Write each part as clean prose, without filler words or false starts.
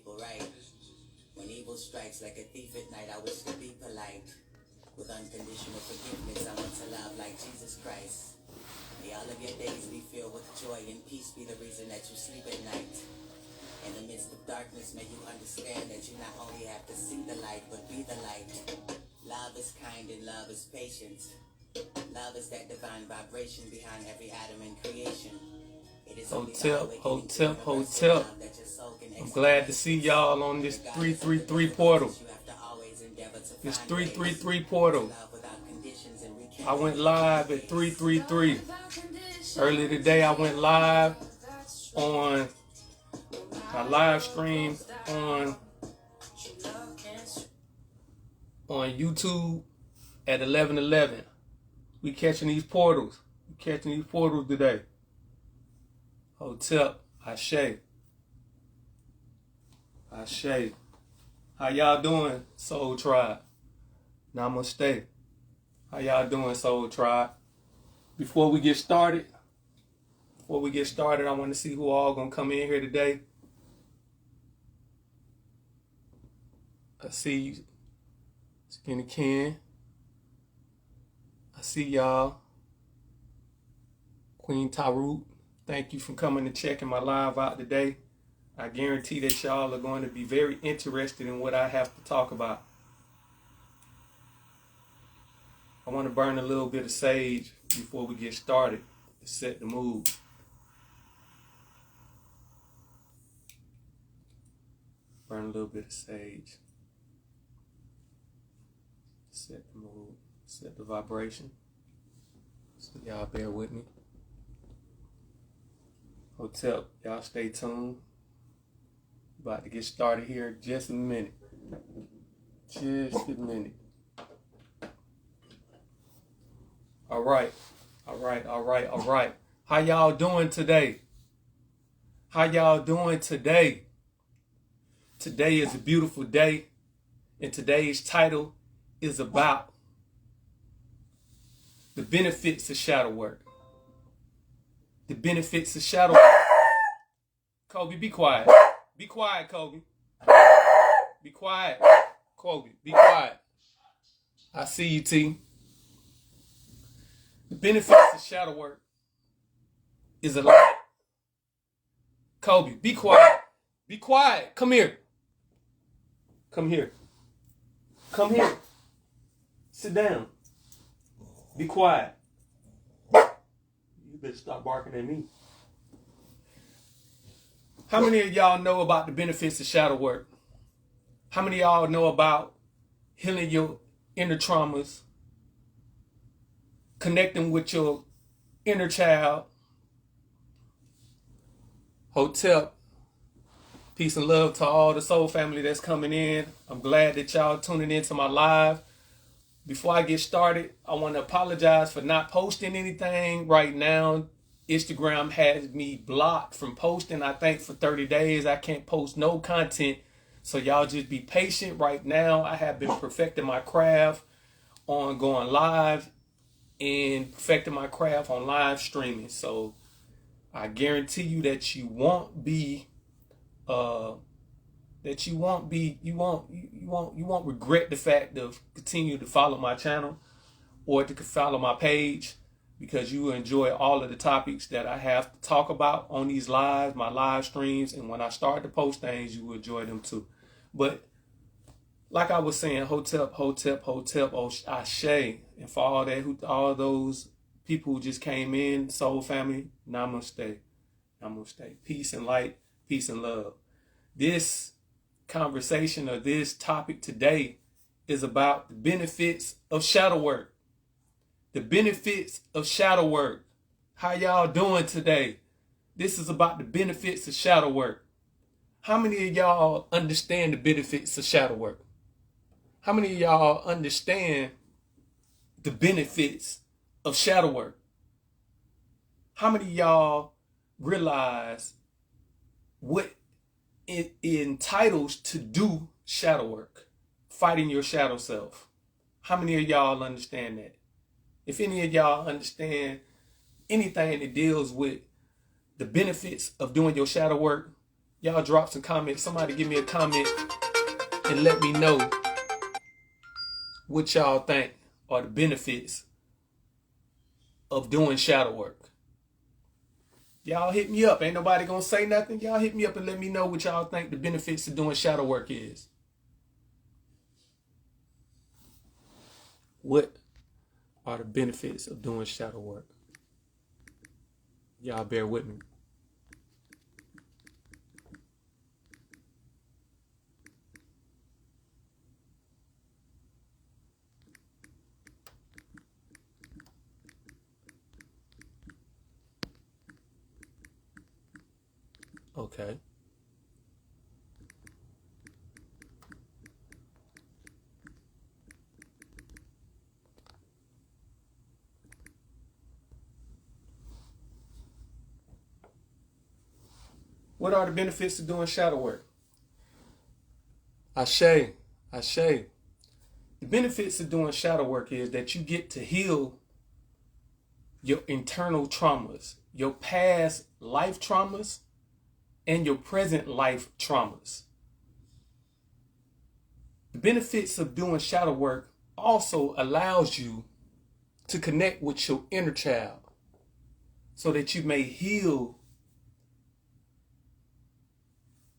people right. When evil strikes like a thief at night, I wish to be polite. With unconditional forgiveness, I want to love like Jesus Christ. May all of your days be filled with joy and peace be the reason that you sleep at night. In the midst of darkness, may you understand that you not only have to see the light, but be the light. Love is kind and love is patient. Love is that divine vibration behind every atom in creation. Hotel. I'm glad to see y'all on this 333 portal. This 333 portal. I went live at 333. Earlier today I went live on a live stream on YouTube at 11:11. We catching these portals. We catching these portals today. Hotel, Ashe. How y'all doing, Soul Tribe? Namaste. How y'all doing, Soul Tribe? Before we get started, I want to see who all gonna come in here today. I see you, Skinny Ken. I see y'all. Queen Tarut, thank you for coming and checking my live out today. I guarantee that y'all are going to be very interested in what I have to talk about. I want to burn a little bit of sage before we get started to set the mood. Burn a little bit of sage. Set the mood, set the vibration. So y'all bear with me. Hotel, y'all stay tuned. About to get started here in just a minute. All right. How y'all doing today? Today is a beautiful day, and today's title is about the benefits of shadow work. The benefits of shadow work. Kobe, be quiet. Be quiet, Kobe. Be quiet. Kobe, be quiet. I see you, T. The benefits of shadow work is a lot. Kobe, be quiet. Be quiet. Come here. Come here. Sit down. Be quiet. You better stop barking at me. How many of y'all know about the benefits of shadow work? How many of y'all know about healing your inner traumas, connecting with your inner child? Hotel, peace and love to all the soul family that's coming in. I'm glad that y'all tuning into my live. Before I get started, I want to apologize for not posting anything right now. Instagram has me blocked from posting, I think, for 30 days. I can't post no content. So y'all just be patient right now. I have been perfecting my craft on going live and perfecting my craft on live streaming. So I guarantee you that you won't regret the fact of continue to follow my channel or to follow my page, because you will enjoy all of the topics that I have to talk about on these lives, my live streams, and when I start to post things, you will enjoy them too. But like I was saying, Hotep, Ashe, and for all those people who just came in, soul family, namaste. Peace and light, peace and love. This conversation or this topic today is about the benefits of shadow work. The benefits of shadow work. How y'all doing today? This is about the benefits of shadow work. How many of y'all understand the benefits of shadow work? How many of y'all understand the benefits of shadow work? How many of y'all realize what it entitles to do shadow work? Fighting your shadow self. How many of y'all understand that? If any of y'all understand anything that deals with the benefits of doing your shadow work, Y'all drop some comments. Somebody give me a comment and let me know what y'all think are the benefits of doing shadow work. Y'all hit me up. Ain't nobody gonna say nothing. Y'all hit me up and let me know what y'all think the benefits of doing shadow work is. What are the benefits of doing shadow work? Y'all bear with me. Okay. What are the benefits of doing shadow work? Ashe. The benefits of doing shadow work is that you get to heal your internal traumas, your past life traumas, and your present life traumas. The benefits of doing shadow work also allows you to connect with your inner child so that you may heal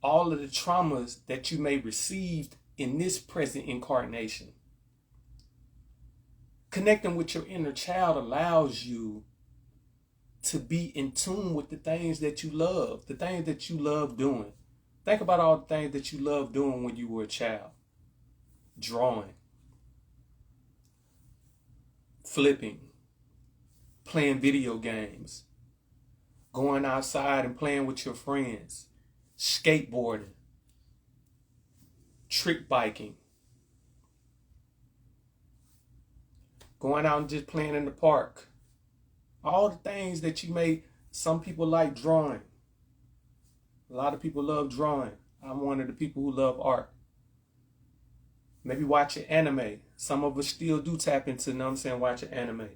all of the traumas that you may receive in this present incarnation. Connecting with your inner child allows you to be in tune with the things that you love, the things that you love doing. Think about all the things that you loved doing when you were a child. Drawing, flipping, playing video games, going outside and playing with your friends, skateboarding, trick biking, going out and just playing in the park. All the things that you may, some people like drawing. A lot of people love drawing. I'm one of the people who love art. Maybe watching anime. Some of us still do tap into, watching anime.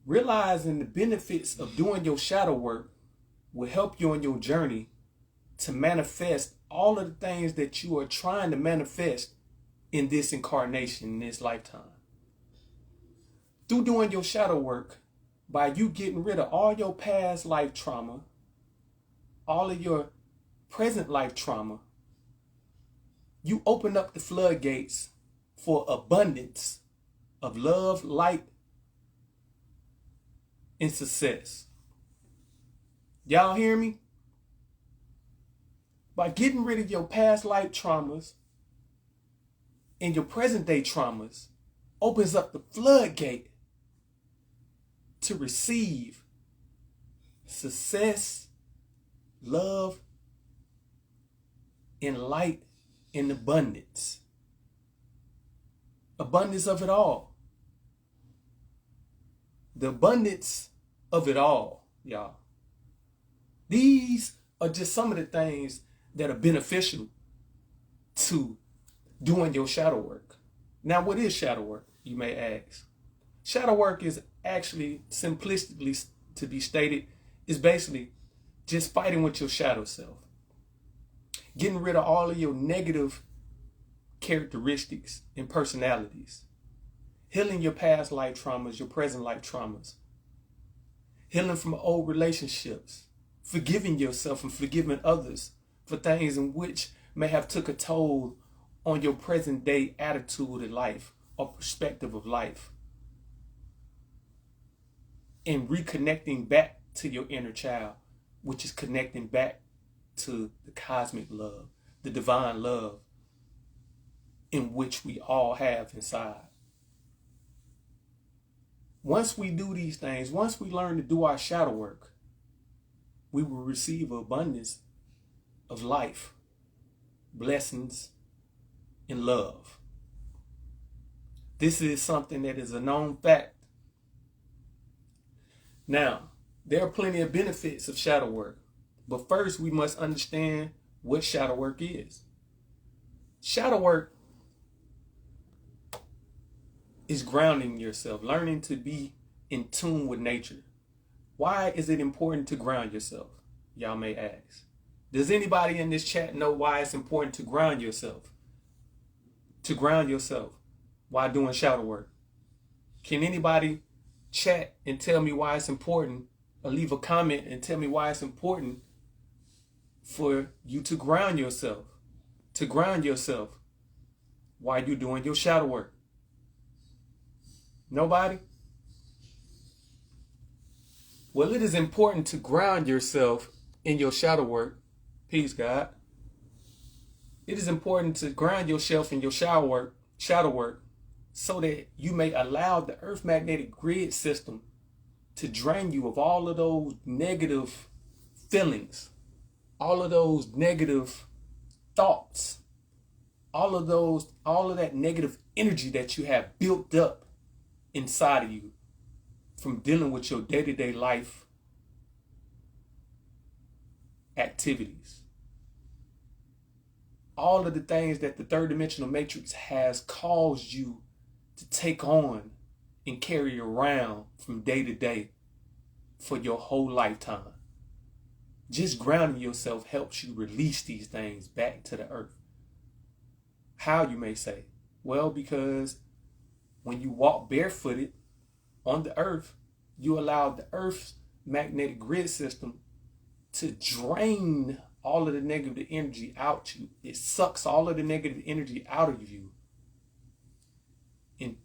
Realizing the benefits of doing your shadow work will help you on your journey to manifest all of the things that you are trying to manifest in this incarnation, in this lifetime. Through doing your shadow work, by you getting rid of all your past life trauma, all of your present life trauma, you open up the floodgates for abundance of love, light, and success. Y'all hear me? By getting rid of your past life traumas and your present day traumas, opens up the floodgate to receive success, love, and light in abundance. Abundance of it all. The abundance of it all, y'all. These are just some of the things that are beneficial to doing your shadow work. Now, what is shadow work, you may ask? Shadow work is actually, simplistically to be stated, is basically just fighting with your shadow self. Getting rid of all of your negative characteristics and personalities. Healing your past life traumas, your present life traumas. Healing from old relationships. Forgiving yourself and forgiving others for things in which may have took a toll on your present day attitude in life or perspective of life. And reconnecting back to your inner child, which is connecting back to the cosmic love, the divine love in which we all have inside. Once we do these things, once we learn to do our shadow work, we will receive abundance of life, blessings, and love. This is something that is a known fact. Now, there are plenty of benefits of shadow work, but first we must understand what shadow work is. Shadow work is grounding yourself, learning to be in tune with nature. Why is it important to ground yourself? Y'all may ask. Does anybody in this chat know why it's important to ground yourself? To ground yourself while doing shadow work? Can anybody chat and tell me why it's important, or leave a comment and tell me why it's important for you to ground yourself? To ground yourself while you're doing your shadow work? Nobody? Well, it is important to ground yourself in your shadow work. Peace, God. It is important to ground yourself in your shadow work, so that you may allow the Earth magnetic grid system to drain you of all of those negative feelings, all of those negative thoughts, all of that negative energy that you have built up inside of you from dealing with your day-to-day life activities. All of the things that the third dimensional matrix has caused you to take on and carry around from day to day for your whole lifetime. Just grounding yourself helps you release these things back to the earth. How, you may say? Well, because when you walk barefooted on the earth, you allow the earth's magnetic grid system to drain all of the negative energy out you. It sucks all of the negative energy out of you and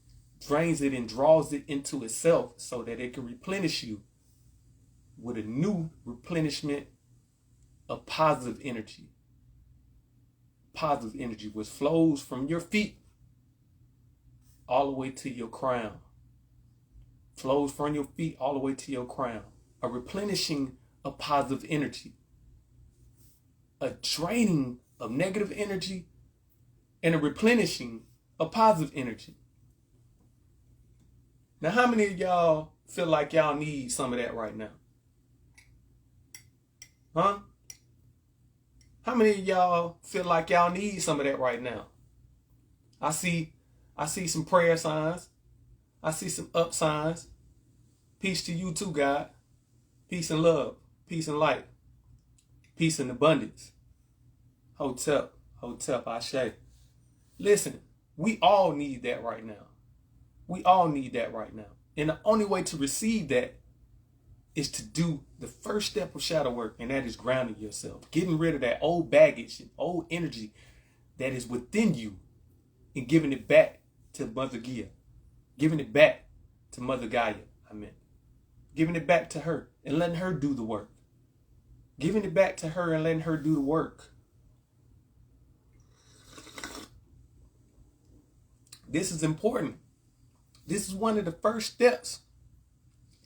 drains it and draws it into itself so that it can replenish you with a new replenishment of positive energy. Positive energy which flows from your feet all the way to your crown. Flows from your feet all the way to your crown. A replenishing of positive energy. A draining of negative energy and a replenishing of positive energy. Now, how many of y'all feel like y'all need some of that right now? Huh? How many of y'all feel like y'all need some of that right now? I see some prayer signs. I see some up signs. Peace to you too, God. Peace and love. Peace and light. Peace and abundance. Hotep, Ashe. Listen, we all need that right now. We all need that right now. And the only way to receive that is to do the first step of shadow work, and that is grounding yourself. Getting rid of that old baggage and old energy that is within you and giving it back to Mother Gaia. Giving it back to Mother Gaia, Giving it back to her and letting her do the work. Giving it back to her and letting her do the work. This is important. This is one of the first steps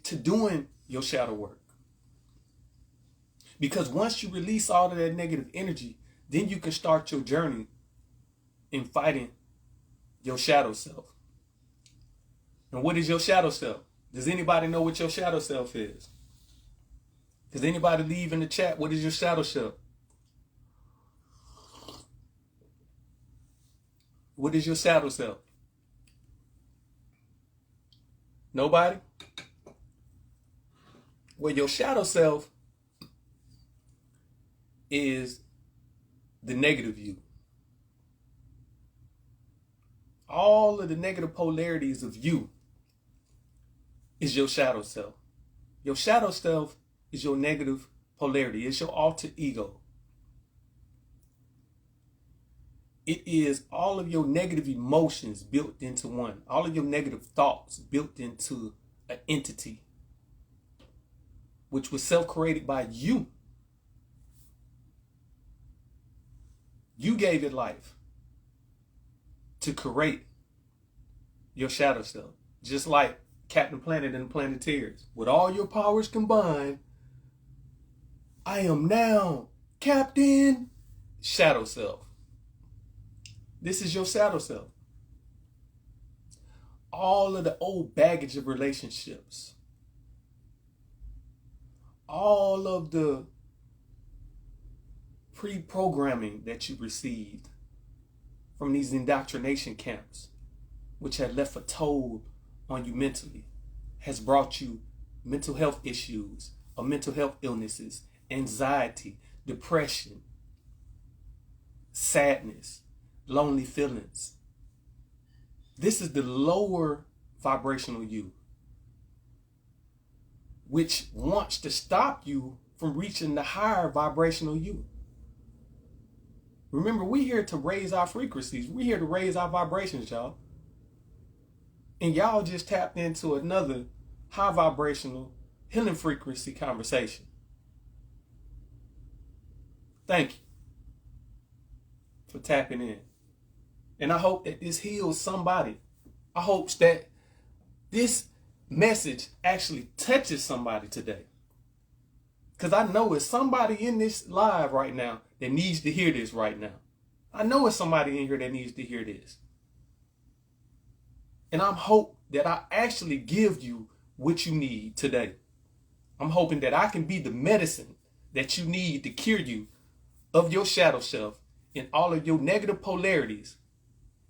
to doing your shadow work. Because once you release all of that negative energy, then you can start your journey in fighting your shadow self. And what is your shadow self? Does anybody know what your shadow self is? Does anybody leave in the chat? What is your shadow self? What is your shadow self? Nobody? Well, your shadow self is the negative you. All of the negative polarities of you is your shadow self. Your shadow self is your negative polarity. It's your alter ego. It is all of your negative emotions built into one. All of your negative thoughts built into an entity, which was self-created by you. You gave it life to create your shadow self. Just like Captain Planet and the Planeteers. With all your powers combined, I am now Captain Shadow Self. This is your shadow self. All of the old baggage of relationships. All of the pre-programming that you received from these indoctrination camps, which had left a toll on you mentally, has brought you mental health issues or mental health illnesses, anxiety, depression, sadness, lonely feelings. This is the lower vibrational you, which wants to stop you from reaching the higher vibrational you. Remember, we're here to raise our frequencies. We're here to raise our vibrations, y'all. And y'all just tapped into another high vibrational healing frequency conversation. Thank you for tapping in. And I hope that this heals somebody. I hope that this message actually touches somebody today. Because I know it's somebody in this live right now that needs to hear this right now. I know it's somebody in here that needs to hear this. And I'm hope that I actually give you what you need today. I'm hoping that I can be the medicine that you need to cure you of your shadow self and all of your negative polarities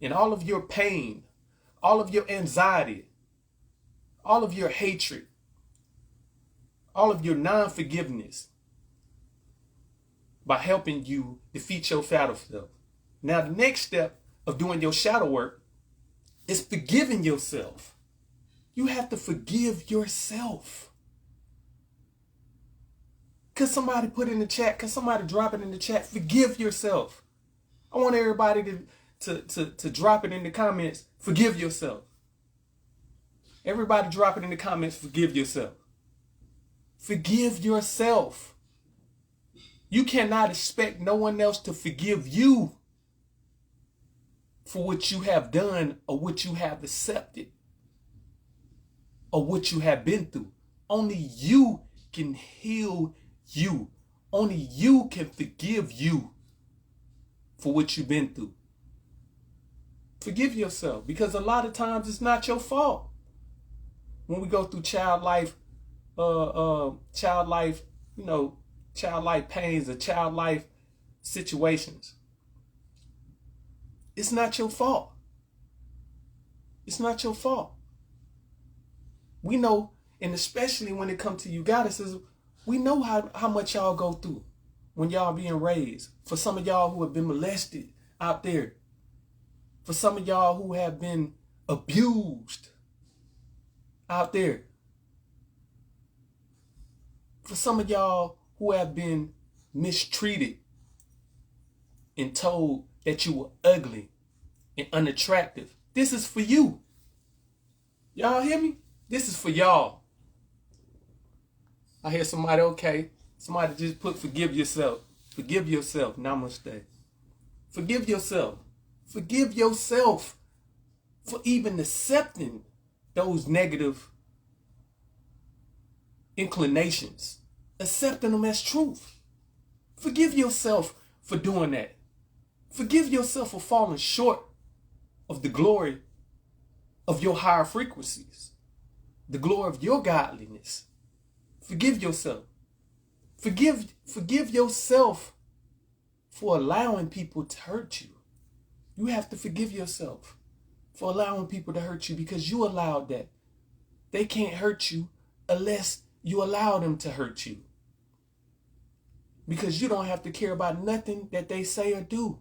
and all of your pain, all of your anxiety, all of your hatred, all of your non-forgiveness, by helping you defeat your shadow self. Now, the next step of doing your shadow work is forgiving yourself. You have to forgive yourself. Because somebody put in the chat, because somebody drop it in the chat, forgive yourself. I want everybody to drop it in the comments, forgive yourself. Everybody drop it in the comments, forgive yourself. Forgive yourself. You cannot expect no one else to forgive you for what you have done or what you have accepted or what you have been through. Only you can heal you. Only you can forgive you for what you've been through. Forgive yourself, because a lot of times it's not your fault. When we go through childlike pains or childlike situations, it's not your fault. It's not your fault. We know, and especially when it comes to you goddesses, we know how much y'all go through when y'all being raised. For some of y'all who have been molested out there, for some of y'all who have been abused out there, for some of y'all who have been mistreated and told that you were ugly and unattractive. This is for you. Y'all hear me? This is for y'all. I hear somebody, okay. Somebody just put forgive yourself. Forgive yourself. Namaste. Forgive yourself. Forgive yourself for even accepting those negative inclinations. Accepting them as truth. Forgive yourself for doing that. Forgive yourself for falling short of the glory of your higher frequencies, the glory of your godliness. Forgive yourself. Forgive yourself for allowing people to hurt you. You have to forgive yourself for allowing people to hurt you, because you allowed that. They can't hurt you unless you allow them to hurt you. Because you don't have to care about nothing that they say or do.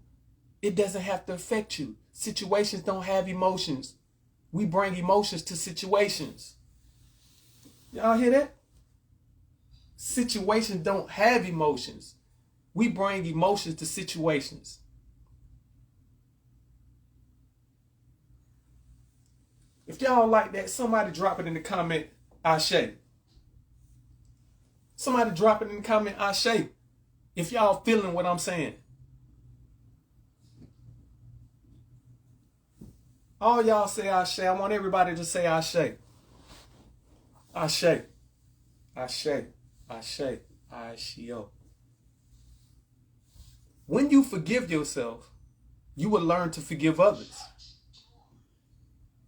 It doesn't have to affect you. Situations don't have emotions. We bring emotions to situations. Y'all hear that? Situations don't have emotions. We bring emotions to situations. If y'all like that, somebody drop it in the comment, Ashe. Somebody drop it in the comment, Ashe. If y'all feeling what I'm saying. All y'all say Ashe. I want everybody to say Ashe. Ashe. Ashe. Ashe. Ashio. When you forgive yourself, you will learn to forgive others.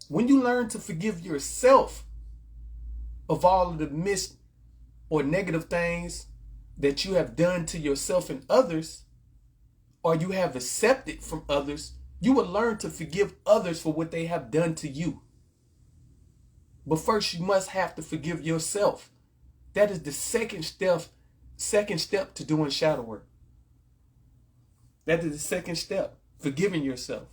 When you learn to forgive yourself of all of the missed or negative things that you have done to yourself and others, or you have accepted from others, you will learn to forgive others for what they have done to you. But first, you must have to forgive yourself. That is the second step to doing shadow work. That is the second step, forgiving yourself.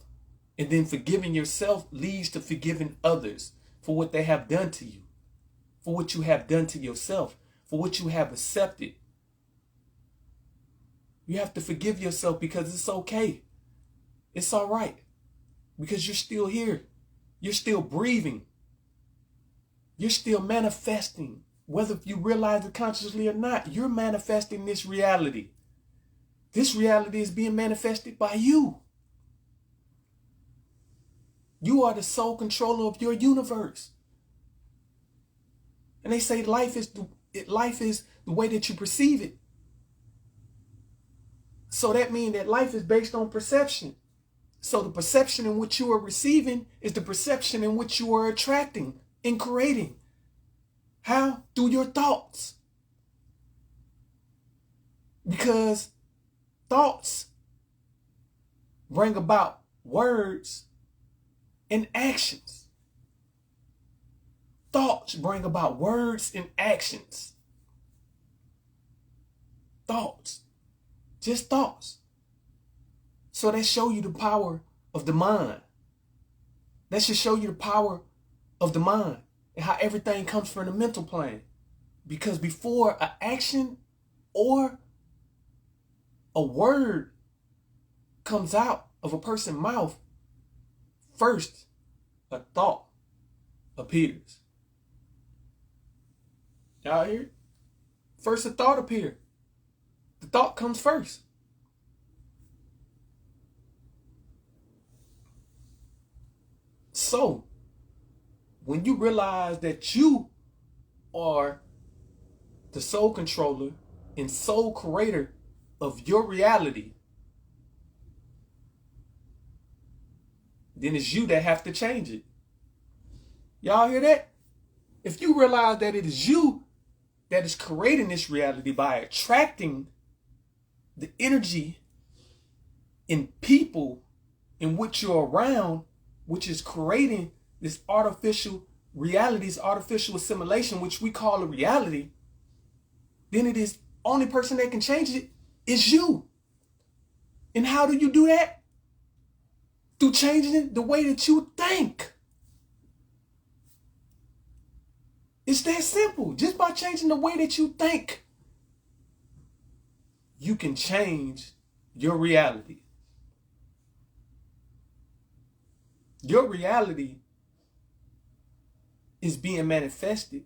And then forgiving yourself leads to forgiving others for what they have done to you, for what you have done to yourself, for what you have accepted. You have to forgive yourself because it's okay. It's all right. Because you're still here. You're still breathing. You're still manifesting. Whether you realize it consciously or not, you're manifesting this reality. This reality is being manifested by you. You are the sole controller of your universe. And they say life is the way that you perceive it. So that means that life is based on perception. So the perception in which you are receiving is the perception in which you are attracting and creating. How? Through your thoughts. Because thoughts bring about words and actions. Thoughts bring about words and actions. Thoughts. Just thoughts. So that show you the power of the mind. That should show you the power of the mind and how everything comes from the mental plane. Because before an action or a word comes out of a person's mouth, first a thought appears. Y'all hear it? First a thought appears. The thought comes first. So, when you realize that you are the sole controller and sole creator of your reality, then it's you that have to change it. Y'all hear that? If you realize that it is you that is creating this reality by attracting the energy in people in which you're around, which is creating this artificial reality, this artificial assimilation, which we call a reality, then it is only person that can change it is you. And how do you do that? Through changing the way that you think. It's that simple. Just by changing the way that you think, you can change your reality. Your reality is being manifested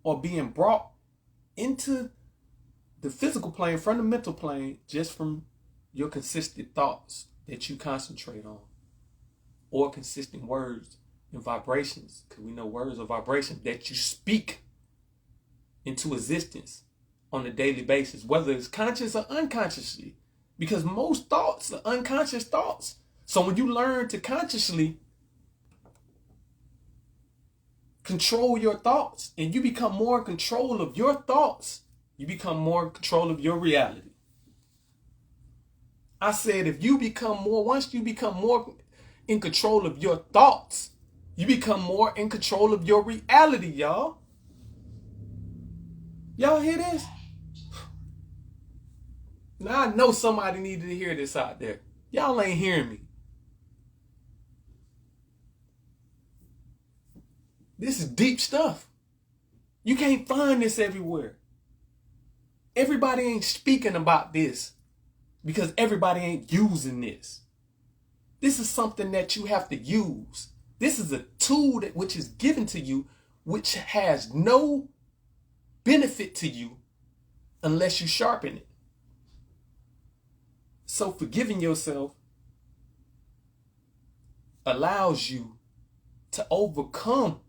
or being brought into the physical plane from the mental plane just from your consistent thoughts that you concentrate on, or consistent words and vibrations, because we know words are vibrations that you speak into existence on a daily basis, whether it's conscious or unconsciously, because most thoughts are unconscious thoughts. So when you learn to consciously control your thoughts and you become more in control of your thoughts, you become more in control of your reality. I said, once you become more in control of your thoughts, you become more in control of your reality, y'all. Y'all hear this? Now I know somebody needed to hear this out there. Y'all ain't hearing me. This is deep stuff. You can't find this everywhere. Everybody ain't speaking about this because everybody ain't using this. This is something that you have to use. This is a tool which is given to you, which has no benefit to you unless you sharpen it. So forgiving yourself allows you to overcome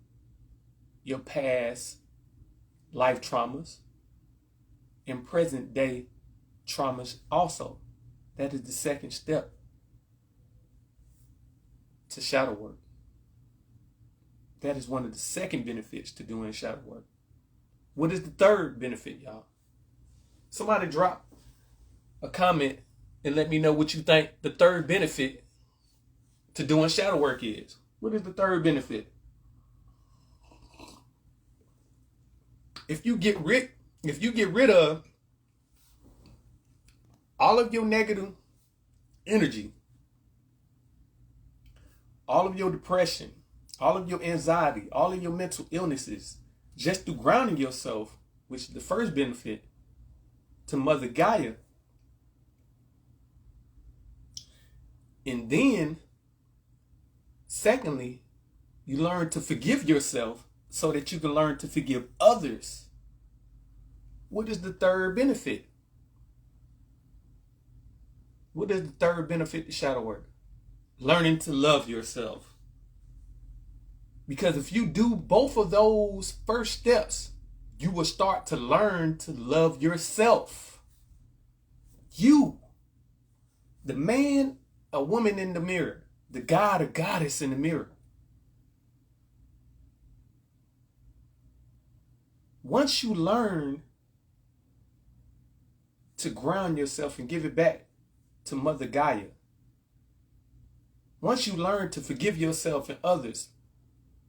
your past life traumas and present day traumas also. That is the second step to shadow work. That is one of the second benefits to doing shadow work. What is the third benefit, y'all? Somebody drop a comment and let me know what you think the third benefit to doing shadow work is. What is the third benefit? If you get rid of all of your negative energy, all of your depression, all of your anxiety, all of your mental illnesses, just through grounding yourself, which is the first benefit, to Mother Gaia. And then, secondly, you learn to forgive yourself so that you can learn to forgive others. What is the third benefit? What is the third benefit to shadow work? Learning to love yourself. Because if you do both of those first steps, you will start to learn to love yourself. You, the man or woman in the mirror, the god or goddess in the mirror. Once you learn to ground yourself and give it back to Mother Gaia, once you learn to forgive yourself and others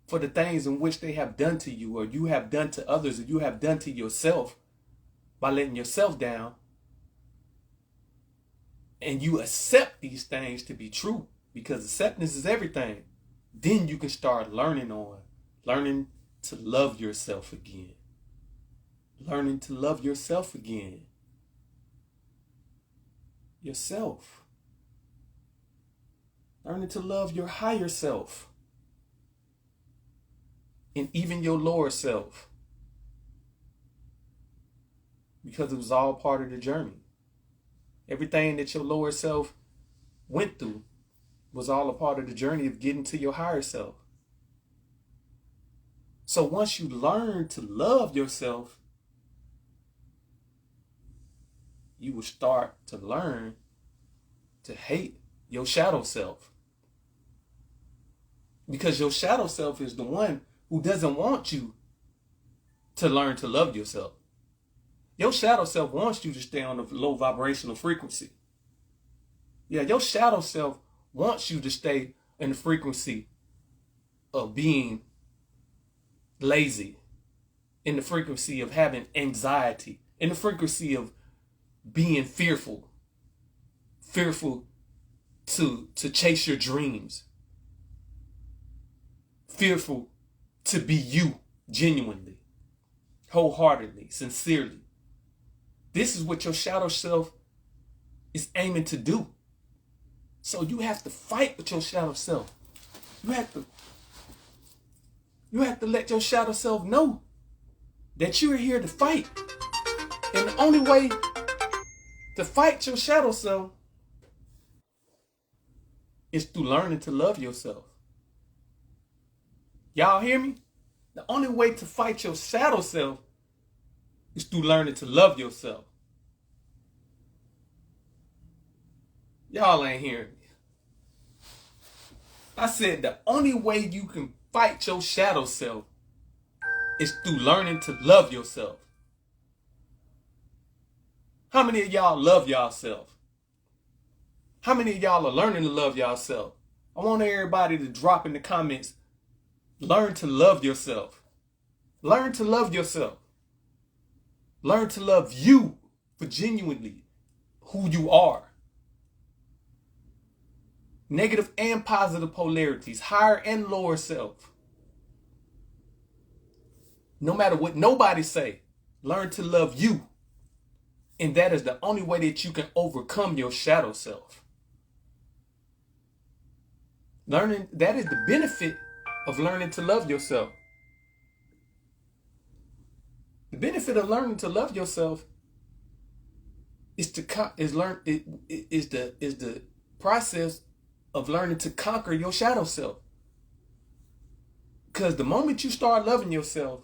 for the things in which they have done to you, or you have done to others, or you have done to yourself by letting yourself down, and you accept these things to be true, because acceptance is everything, then you can start learning to love yourself again. Learning to love yourself again. Yourself. Learning to love your higher self. And even your lower self. Because it was all part of the journey. Everything that your lower self went through was all a part of the journey of getting to your higher self. So once you learn to love yourself, you will start to learn to hate your shadow self. Because your shadow self is the one who doesn't want you to learn to love yourself. Your shadow self wants you to stay on a low vibrational frequency. Yeah, your shadow self wants you to stay in the frequency of being lazy, in the frequency of having anxiety, in the frequency of being fearful to chase your dreams, fearful to be you genuinely, wholeheartedly, sincerely. This is what your shadow self is aiming to do. So you have to fight with your shadow self. You have to let your shadow self know that you're here to fight. And the only way to fight your shadow self is through learning to love yourself. Y'all hear me? The only way to fight your shadow self is through learning to love yourself. Y'all ain't hearing me. I said the only way you can fight your shadow self is through learning to love yourself. How many of y'all love yourself? How many of y'all are learning to love yourself? I want everybody to drop in the comments, learn to love yourself. Learn to love yourself. Learn to love you for genuinely who you are. Negative and positive polarities, higher and lower self. No matter what nobody say, learn to love you. And that is the only way that you can overcome your shadow self. That is the benefit of learning to love yourself. The benefit of learning to love yourself is the process of learning to conquer your shadow self. Because the moment you start loving yourself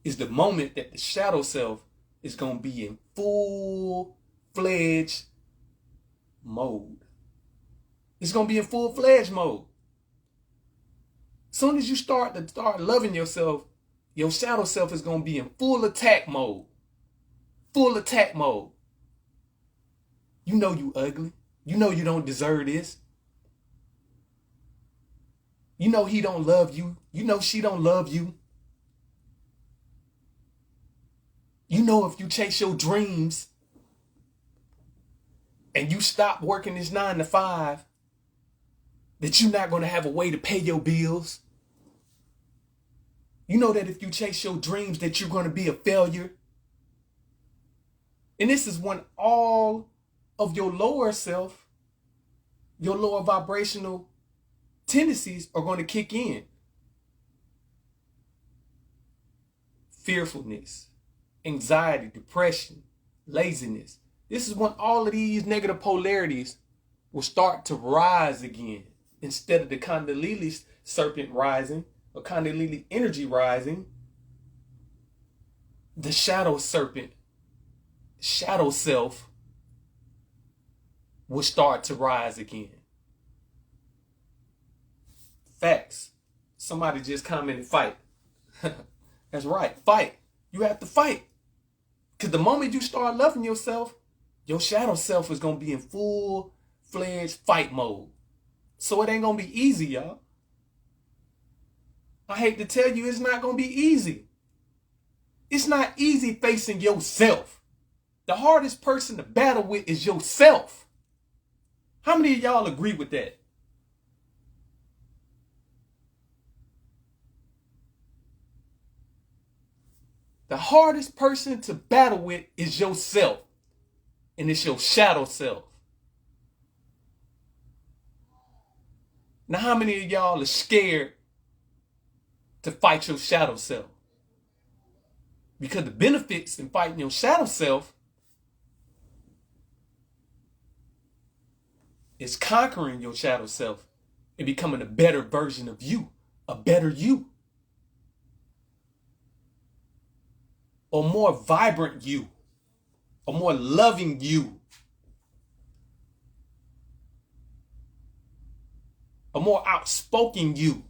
is the moment that the shadow self is going to be in full-fledged mode. It's going to be in full-fledged mode. As soon as you start loving yourself, your shadow self is going to be in full attack mode. Full attack mode. You know you ugly. You know you don't deserve this. You know he don't love you. You know she don't love you. You know if you chase your dreams and you stop working this 9 to 5, that you're not going to have a way to pay your bills. You know that if you chase your dreams that you're going to be a failure. And this is when all of your lower self, your lower vibrational tendencies are going to kick in. Fearfulness, anxiety, depression, laziness. This is when all of these negative polarities will start to rise again. Instead of the Kundalini serpent rising, or Kundalini energy rising, the shadow serpent, shadow self, will start to rise again. Facts. Somebody just commented, fight. That's right, fight. You have to fight. Because the moment you start loving yourself, your shadow self is going to be in full-fledged fight mode. So it ain't going to be easy, y'all. I hate to tell you, it's not going to be easy. It's not easy facing yourself. The hardest person to battle with is yourself. How many of y'all agree with that? The hardest person to battle with is yourself. And it's your shadow self. Now, how many of y'all are scared to fight your shadow self? Because the benefits in fighting your shadow self is conquering your shadow self and becoming a better version of you, a better you, a more vibrant you, a more loving you, a more outspoken you.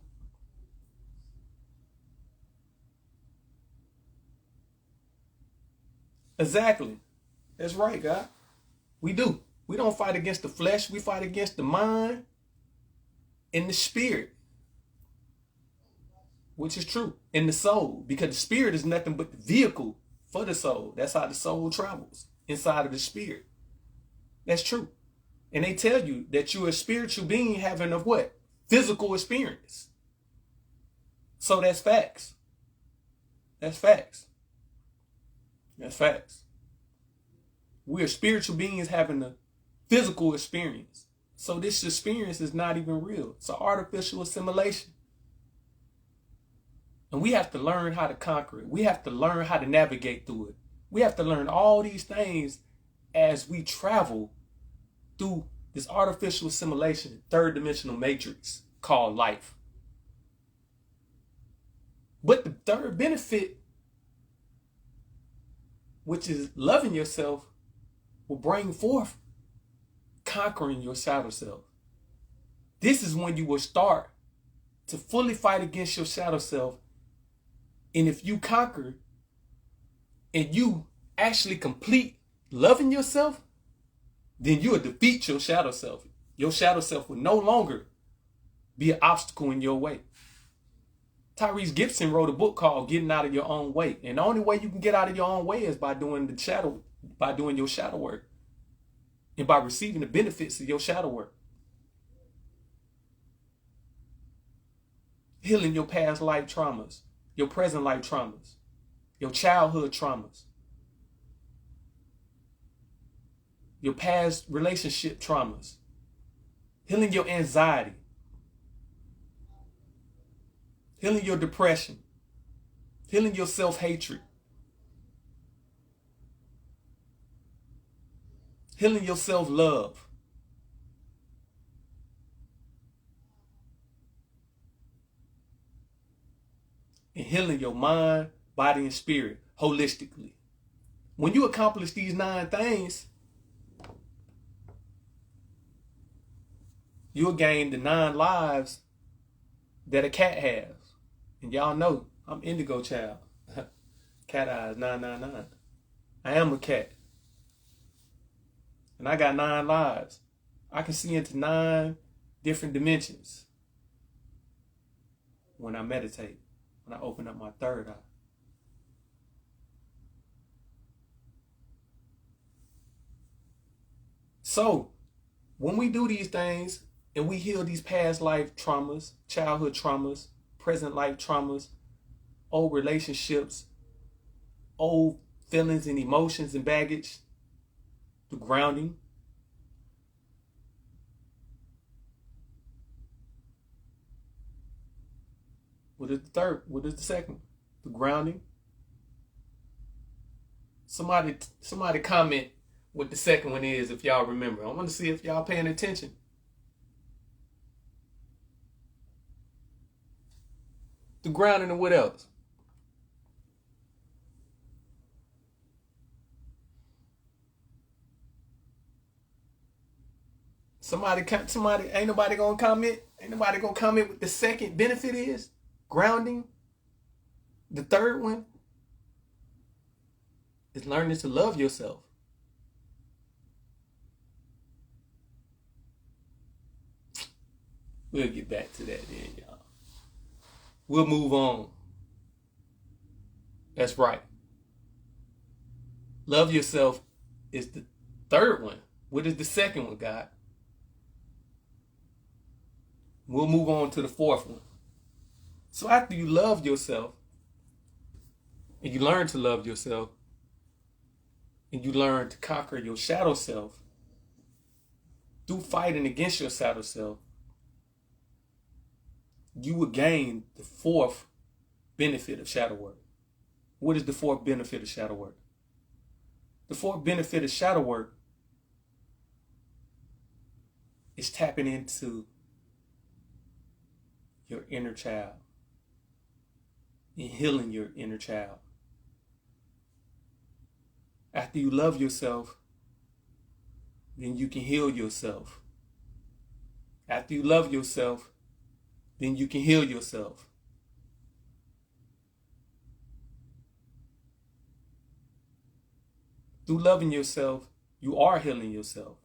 Exactly. That's right, God. We do. We don't fight against the flesh. We fight against the mind and the spirit, which is true, and the soul, because the spirit is nothing but the vehicle for the soul. That's how the soul travels, inside of the spirit. That's true. And they tell you that you're a spiritual being having a what? Physical experience. So that's facts. That's facts. That's facts. We're spiritual beings having a physical experience. So this experience is not even real. It's an artificial assimilation. And we have to learn how to conquer it. We have to learn how to navigate through it. We have to learn all these things as we travel through this artificial assimilation, third dimensional matrix called life. But the third benefit, which is loving yourself, will bring forth conquering your shadow self. This is when you will start to fully fight against your shadow self. And if you conquer and you actually complete loving yourself, then you will defeat your shadow self. Your shadow self will no longer be an obstacle in your way. Tyrese Gibson wrote a book called Getting Out of Your Own Way. And the only way you can get out of your own way is by doing your shadow work. And by receiving the benefits of your shadow work. Healing your past life traumas, your present life traumas, your childhood traumas, your past relationship traumas, healing your anxiety, healing your depression, healing your self-hatred, healing your self-love, and healing your mind, body, and spirit holistically. When you accomplish these 9 things, you'll gain the 9 lives that a cat has. And y'all know, I'm indigo child. Cat eyes, 999. I am a cat. And I got 9 lives. I can see into 9 different dimensions when I meditate, when I open up my third eye. So when we do these things and we heal these past life traumas, childhood traumas, present life traumas, old relationships, old feelings and emotions and baggage, the grounding. What is the third? What is the second? The grounding. Somebody comment what the second one is if y'all remember. I want to see if y'all paying attention. The grounding and what else? Somebody, ain't nobody gonna comment? Ain't nobody gonna comment what the second benefit is? Grounding. The third one is learning to love yourself. We'll get back to that then, y'all. We'll move on. That's right. Love yourself is the third one. What is the second one, God? We'll move on to the fourth one. So after you love yourself, and you learn to love yourself, and you learn to conquer your shadow self through fighting against your shadow self, you will gain the fourth benefit of shadow work. What is the fourth benefit of shadow work? The fourth benefit of shadow work is tapping into your inner child and healing your inner child. After you love yourself, then you can heal yourself. After you love yourself, then you can heal yourself. Through loving yourself, you are healing yourself.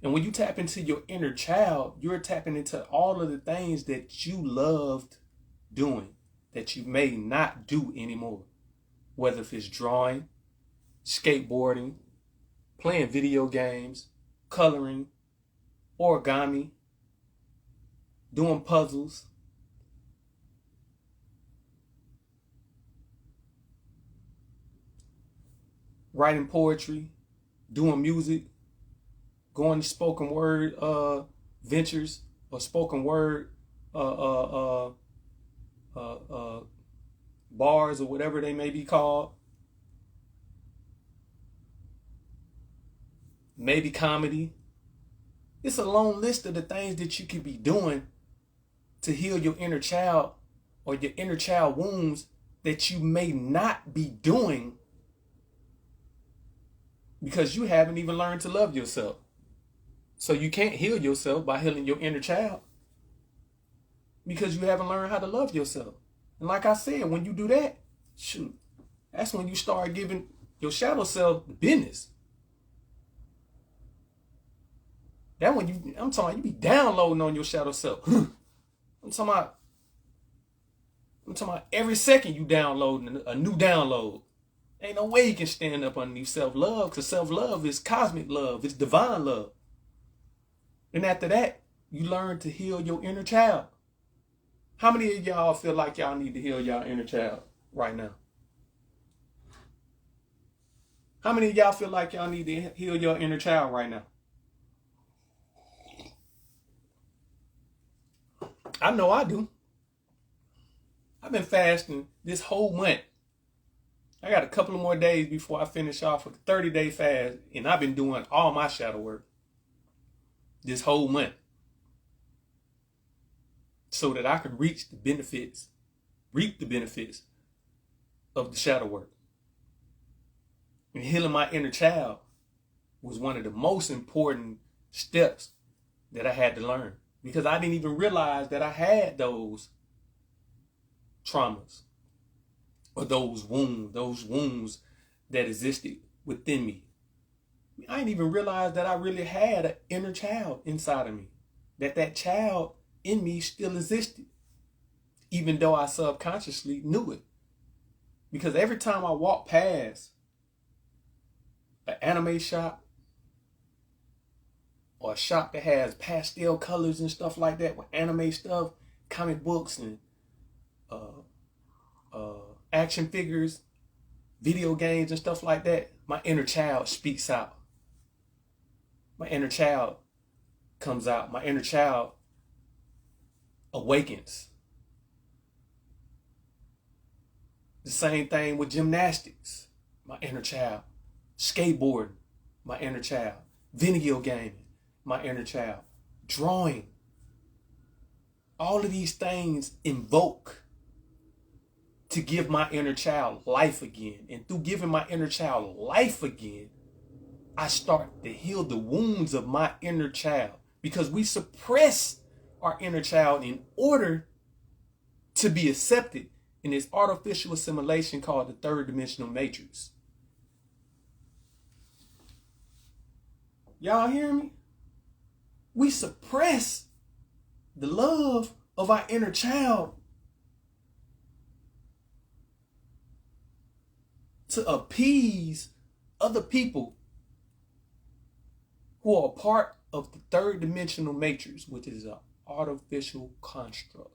And when you tap into your inner child, you're tapping into all of the things that you loved doing that you may not do anymore. Whether if it's drawing, skateboarding, playing video games, coloring, origami, doing puzzles, writing poetry, doing music, going to spoken word ventures or spoken word bars or whatever they may be called. Maybe comedy. It's a long list of the things that you could be doing to heal your inner child or your inner child wounds that you may not be doing because you haven't even learned to love yourself. So you can't heal yourself by healing your inner child because you haven't learned how to love yourself. And like I said, when you do that, shoot, that's when you start giving your shadow self the business. That when I'm talking about you be downloading on your shadow self. I'm talking about every second you downloading a new download. Ain't no way you can stand up underneath self-love because self-love is cosmic love. It's divine love. And after that, you learn to heal your inner child. How many of y'all feel like y'all need to heal y'all inner child right now? How many of y'all feel like y'all need to heal your inner child right now? I know I do. I've been fasting this whole month. I got a couple of more days before I finish off with a 30-day fast, and I've been doing all my shadow work this whole month so that I can reap the benefits of the shadow work. And healing my inner child was one of the most important steps that I had to learn because I didn't even realize that I had those traumas or those wounds that existed within me. I didn't even realize that I really had an inner child inside of me, that child in me still existed, even though I subconsciously knew it. Because every time I walk past an anime shop, or a shop that has pastel colors and stuff like that with anime stuff, comic books and action figures, video games and stuff like that, my inner child speaks out. My inner child comes out. My inner child awakens. The same thing with gymnastics, my inner child. Skateboarding, my inner child. Video gaming, my inner child. Drawing. All of these things invoke to give my inner child life again. And through giving my inner child life again, I start to heal the wounds of my inner child. Because we suppress our inner child in order to be accepted in this artificial assimilation called the third dimensional matrix. Y'all hear me? We suppress the love of our inner child to appease other people who are a part of the third dimensional matrix, which is an artificial construct.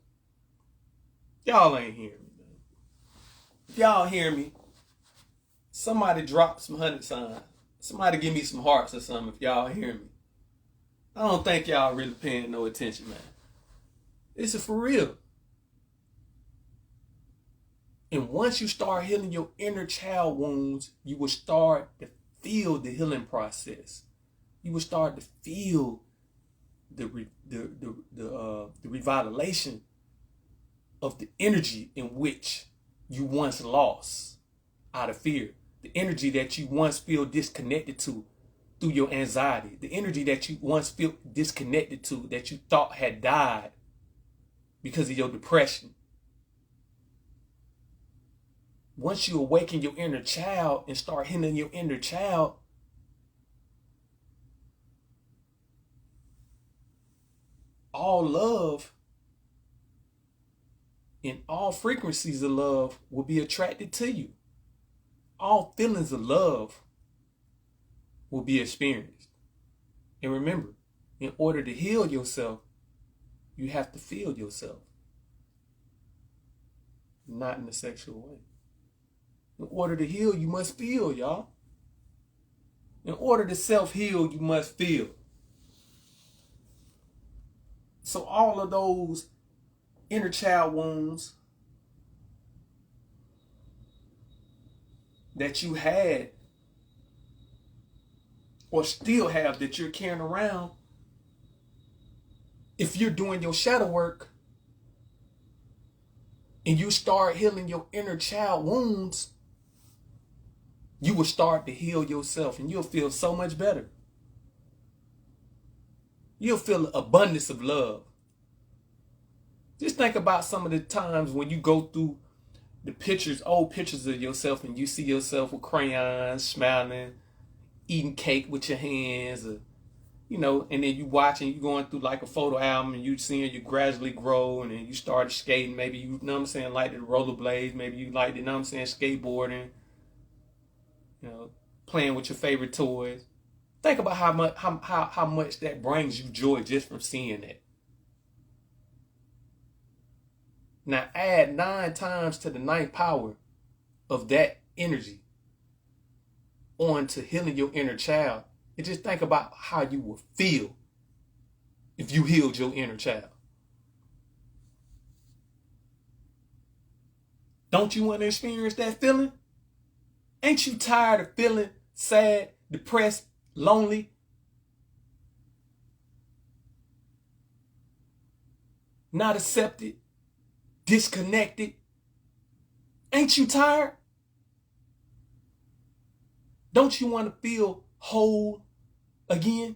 Y'all ain't hearing me, man. If y'all hear me, somebody drop some 100 signs. Somebody give me some hearts or something if y'all hear me. I don't think y'all really paying no attention, man. This is for real. And once you start healing your inner child wounds, you will start to feel the healing process. You will start to feel the revitalization of the energy in which you once lost out of fear. The energy that you once feel disconnected to through your anxiety. The energy that you once feel disconnected to that you thought had died because of your depression. Once you awaken your inner child and start healing your inner child, all love and all frequencies of love will be attracted to you. All feelings of love will be experienced. And remember, in order to heal yourself, you have to feel yourself. Not in a sexual way. In order to heal, you must feel, y'all. In order to self-heal, you must feel. So all of those inner child wounds that you had or still have that you're carrying around, if you're doing your shadow work and you start healing your inner child wounds, you will start to heal yourself and you'll feel so much better. You'll feel an abundance of love. Just think about some of the times when you go through the pictures, old pictures of yourself, and you see yourself with crayons, smiling, eating cake with your hands, or, and then you watching, you going through like a photo album and you seeing you gradually grow, and then you started skating, maybe you know what I'm saying, like the rollerblades, maybe you like the, skateboarding, playing with your favorite toys. Think about how much that brings you joy just from seeing that. Now add 9 times to the 9th power of that energy on to healing your inner child. And just think about how you would feel if you healed your inner child. Don't you want to experience that feeling? Ain't you tired of feeling sad, depressed, lonely? Not accepted? Disconnected? Ain't you tired? Don't you want to feel whole again?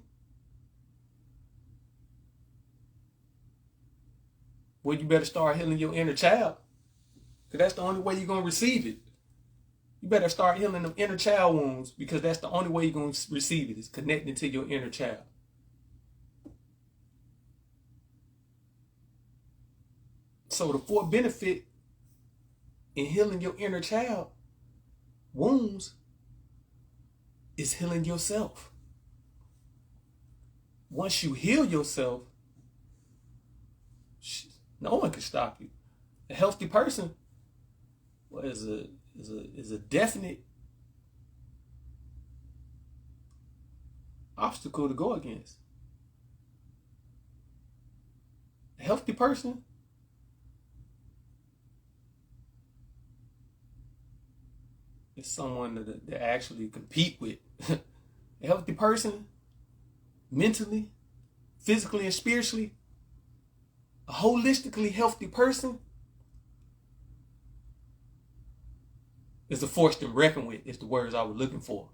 Well, you better start healing your inner child, because that's the only way you're going to receive it. You better start healing them inner child wounds, because that's the only way you're going to receive it, is connecting to your inner child. So the fourth benefit in healing your inner child wounds is healing yourself. once you heal yourself, no one can stop you. A healthy person is a definite obstacle to go against. A healthy person is someone that actually compete with. A healthy person, mentally, physically, and spiritually, a holistically healthy person is a force to reckon with, is the words I was looking for.